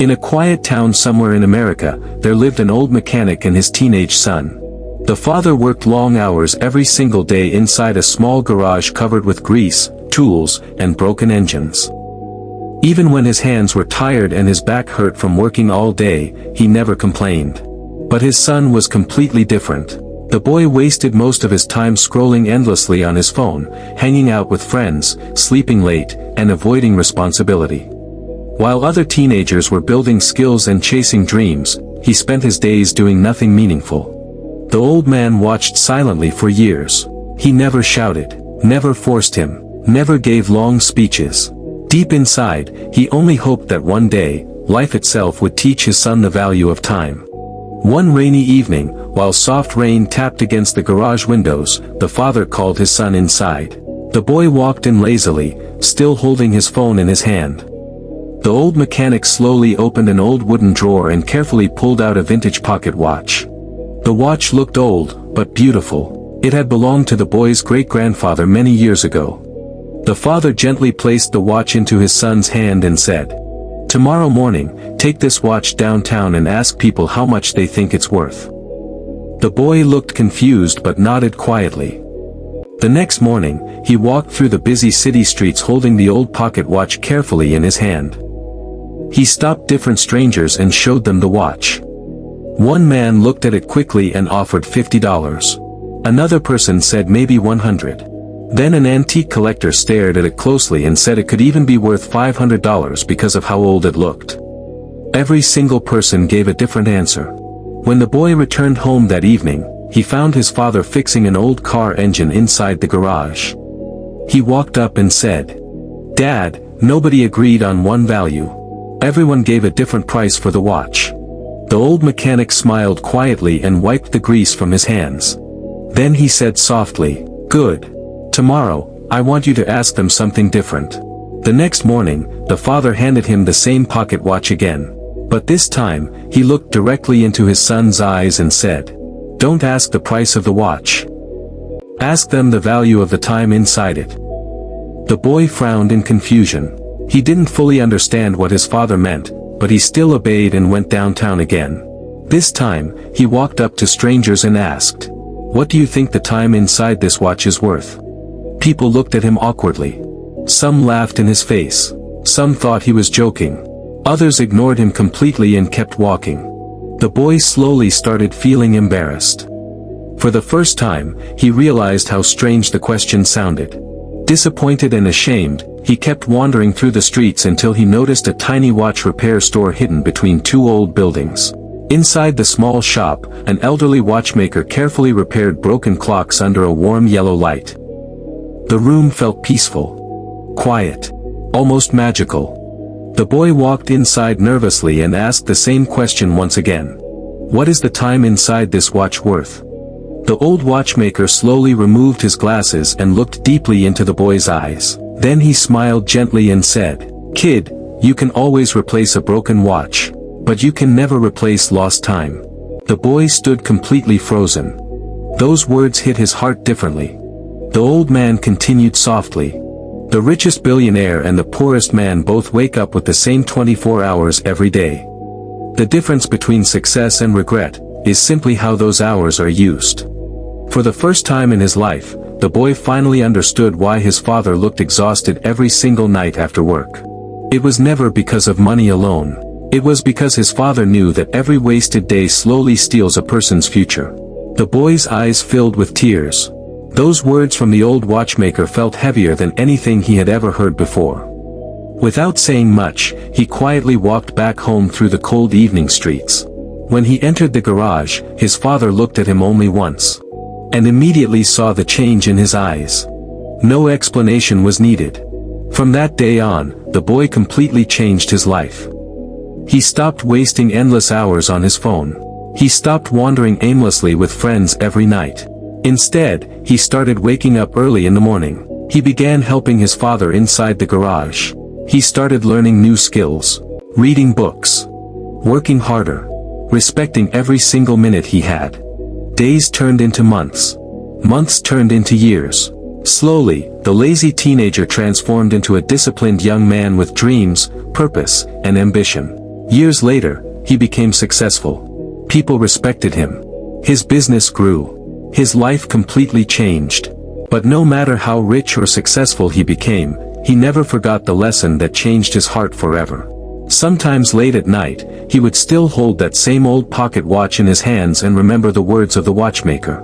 In a quiet town somewhere in America, there lived an old mechanic and his teenage son. The father worked long hours every single day inside a small garage covered with grease, tools, and broken engines. Even when his hands were tired and his back hurt from working all day, he never complained. But his son was completely different. The boy wasted most of his time scrolling endlessly on his phone, hanging out with friends, sleeping late, and avoiding responsibility. While other teenagers were building skills and chasing dreams, he spent his days doing nothing meaningful. The old man watched silently for years. He never shouted, never forced him, never gave long speeches. Deep inside, he only hoped that one day, life itself would teach his son the value of time. One rainy evening, while soft rain tapped against the garage windows, the father called his son inside. The boy walked in lazily, still holding his phone in his hand. The old mechanic slowly opened an old wooden drawer and carefully pulled out a vintage pocket watch. The watch looked old, but beautiful. It had belonged to the boy's great-grandfather many years ago. The father gently placed the watch into his son's hand and said, "Tomorrow morning, take this watch downtown and ask people how much they think it's worth." The boy looked confused but nodded quietly. The next morning, he walked through the busy city streets holding the old pocket watch carefully in his hand. He stopped different strangers and showed them the watch. One man looked at it quickly and offered $50. Another person said maybe $100. Then an antique collector stared at it closely and said it could even be worth $500 because of how old it looked. Every single person gave a different answer. When the boy returned home that evening, he found his father fixing an old car engine inside the garage. He walked up and said, "Dad, nobody agreed on one value. Everyone gave a different price for the watch." The old mechanic smiled quietly and wiped the grease from his hands. Then he said softly, "Good. Tomorrow, I want you to ask them something different." The next morning, the father handed him the same pocket watch again. But this time, he looked directly into his son's eyes and said, "Don't ask the price of the watch. Ask them the value of the time inside it." The boy frowned in confusion. He didn't fully understand what his father meant, but he still obeyed and went downtown again. This time, he walked up to strangers and asked, "What do you think the time inside this watch is worth?" People looked at him awkwardly. Some laughed in his face. Some thought he was joking. Others ignored him completely and kept walking. The boy slowly started feeling embarrassed. For the first time, he realized how strange the question sounded. Disappointed and ashamed, he kept wandering through the streets until he noticed a tiny watch repair store hidden between two old buildings. Inside the small shop, an elderly watchmaker carefully repaired broken clocks under a warm yellow light. The room felt peaceful, quiet, almost magical. The boy walked inside nervously and asked the same question once again. "What is the time inside this watch worth?" The old watchmaker slowly removed his glasses and looked deeply into the boy's eyes. Then he smiled gently and said, "Kid, you can always replace a broken watch, but you can never replace lost time." The boy stood completely frozen. Those words hit his heart differently. The old man continued softly, "The richest billionaire and the poorest man both wake up with the same 24 hours every day. The difference between success and regret is simply how those hours are used." For the first time in his life, the boy finally understood why his father looked exhausted every single night after work. It was never because of money alone. It was because his father knew that every wasted day slowly steals a person's future. The boy's eyes filled with tears. Those words from the old watchmaker felt heavier than anything he had ever heard before. Without saying much, he quietly walked back home through the cold evening streets. When he entered the garage, his father looked at him only once. And immediately saw the change in his eyes. No explanation was needed. From that day on, the boy completely changed his life. He stopped wasting endless hours on his phone. He stopped wandering aimlessly with friends every night. Instead, he started waking up early in the morning. He began helping his father inside the garage. He started learning new skills, reading books, working harder, respecting every single minute he had. Days turned into months. Months turned into years. Slowly, the lazy teenager transformed into a disciplined young man with dreams, purpose, and ambition. Years later, he became successful. People respected him. His business grew. His life completely changed. But no matter how rich or successful he became, he never forgot the lesson that changed his heart forever. Sometimes late at night, he would still hold that same old pocket watch in his hands and remember the words of the watchmaker.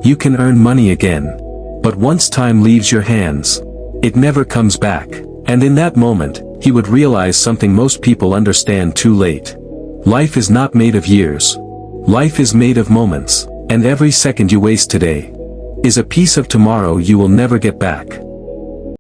You can earn money again. But once time leaves your hands, it never comes back. And in that moment, he would realize something most people understand too late. Life is not made of years. Life is made of moments, and every second you waste today is a piece of tomorrow you will never get back.